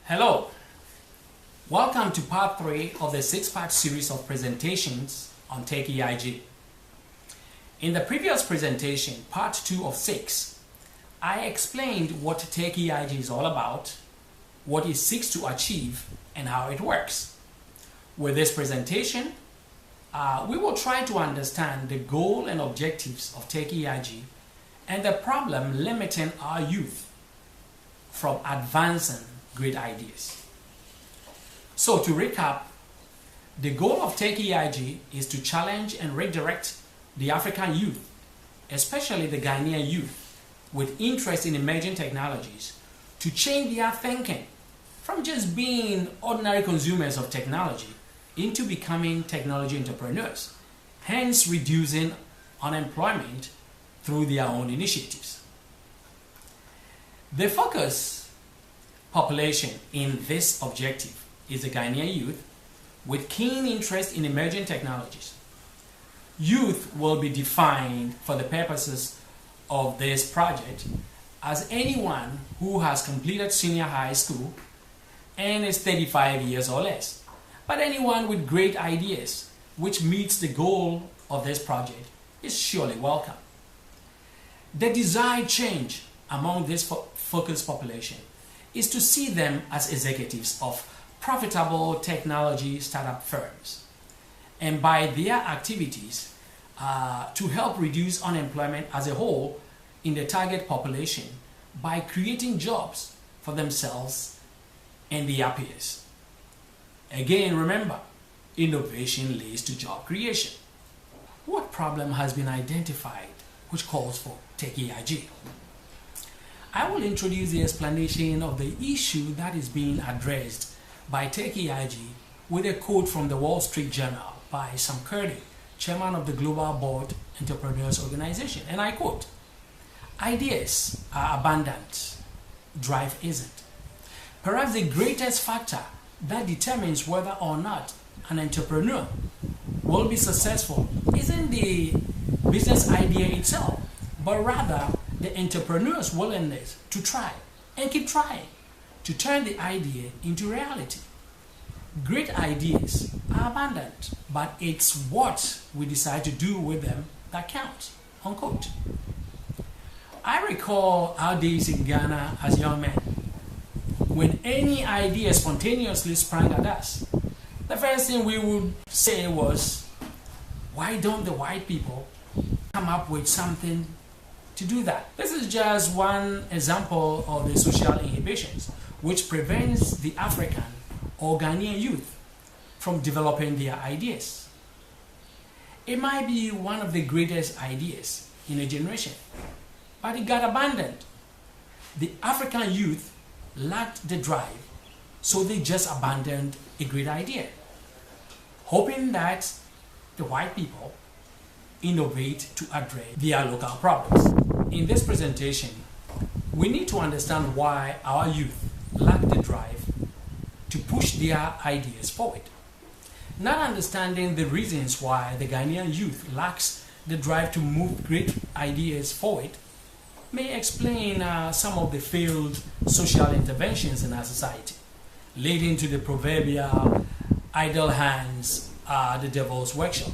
Hello, welcome to part 3 of the 6-part series of presentations on Tech E.I.G. In the previous presentation, part 2 of 6, I explained what Tech E.I.G is all about, what it seeks to achieve, and how it works. With this presentation, we will try to understand the goal and objectives of Tech E.I.G and the problem limiting our youth from advancing great ideas. So to recap, the goal of Tech E.I.G is to challenge and redirect the African youth, especially the Ghanaian youth, with interest in emerging technologies, to change their thinking from just being ordinary consumers of technology into becoming technology entrepreneurs, hence reducing unemployment through their own initiatives. The focus population in this objective is the Ghanaian youth with keen interest in emerging technologies. Youth will be defined for the purposes of this project as anyone who has completed senior high school and is 35 years or less, but anyone with great ideas which meets the goal of this project is surely welcome. The desired change among this focused population is to see them as executives of profitable technology startup firms, and by their activities to help reduce unemployment as a whole in the target population by creating jobs for themselves and their peers. Again, remember, innovation leads to job creation. What problem has been identified which calls for Tech E.I.G? I will introduce the explanation of the issue that is being addressed by Tech E.I.G with a quote from the Wall Street Journal by Sam Kurdi, chairman of the Global Board Entrepreneurs Organization, and I quote, "Ideas are abundant, drive isn't. Perhaps the greatest factor that determines whether or not an entrepreneur will be successful isn't the business idea itself, but rather the entrepreneur's willingness to try and keep trying to turn the idea into reality. Great ideas are abundant, but it's what we decide to do with them that counts," unquote. I recall our days in Ghana as young men. When any idea spontaneously sprang at us, the first thing we would say was, why don't the white people come up with something to do that? This is just one example of the social inhibitions which prevents the African or Ghanaian youth from developing their ideas. It might be one of the greatest ideas in a generation, but it got abandoned. The African youth lacked the drive, so they just abandoned a great idea, hoping that the white people innovate to address their local problems. In this presentation, we need to understand why our youth lack the drive to push their ideas forward. Not understanding the reasons why the Ghanaian youth lacks the drive to move great ideas forward may explain some of the failed social interventions in our society, leading to the proverbial idle hands are the devil's workshop.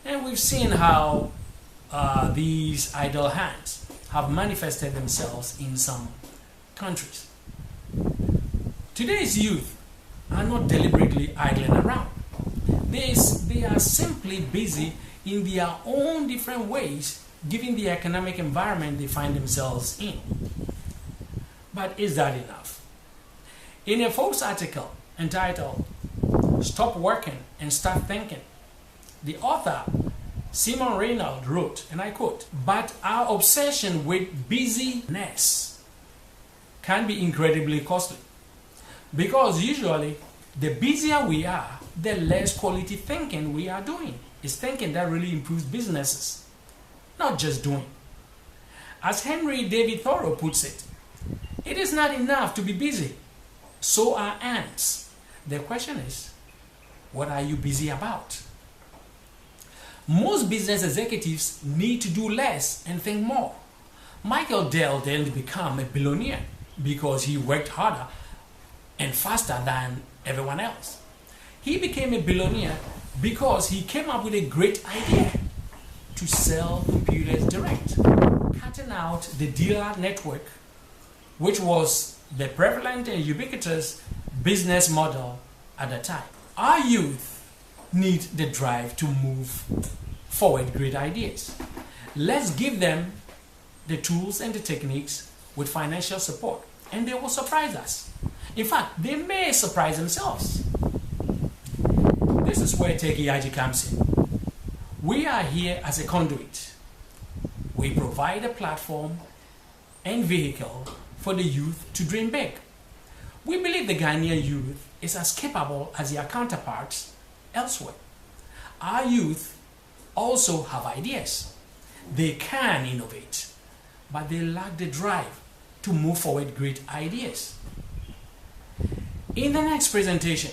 And we've seen how these idle hands have manifested themselves in some countries. Today's youth are not deliberately idling around. They are simply busy in their own different ways, given the economic environment they find themselves in. But is that enough? In a Forbes article entitled "Stop Working and Start Thinking," the author Simon Reynolds wrote, and I quote, "But our obsession with busyness can be incredibly costly, because usually the busier we are, the less quality thinking we are doing. It's thinking that really improves businesses, not just doing. As Henry David Thoreau puts it, it is not enough to be busy. So are ants. The question is, what are you busy about?" Most business executives need to do less and think more. Michael Dell didn't become a billionaire because he worked harder and faster than everyone else. He became a billionaire because he came up with a great idea to sell computers direct, cutting out the dealer network, which was the prevalent and ubiquitous business model at the time. Our youth need the drive to move forward great ideas. Let's give them the tools and the techniques with financial support, and they will surprise us. In fact, they may surprise themselves. This is where Tech E.I.G comes in. We are here as a conduit. We provide a platform and vehicle for the youth to dream big. We believe the Ghanaian youth is as capable as their counterparts elsewhere. Our youth also have ideas. They can innovate, but they lack the drive to move forward great ideas. In the next presentation,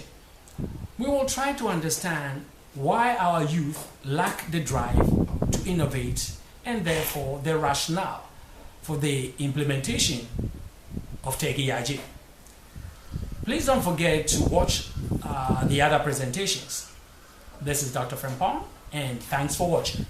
we will try to understand why our youth lack the drive to innovate and therefore the rationale for the implementation of Tech E.I.G. Please don't forget to watch the other presentations. This is Dr. Frimpong, and thanks for watching.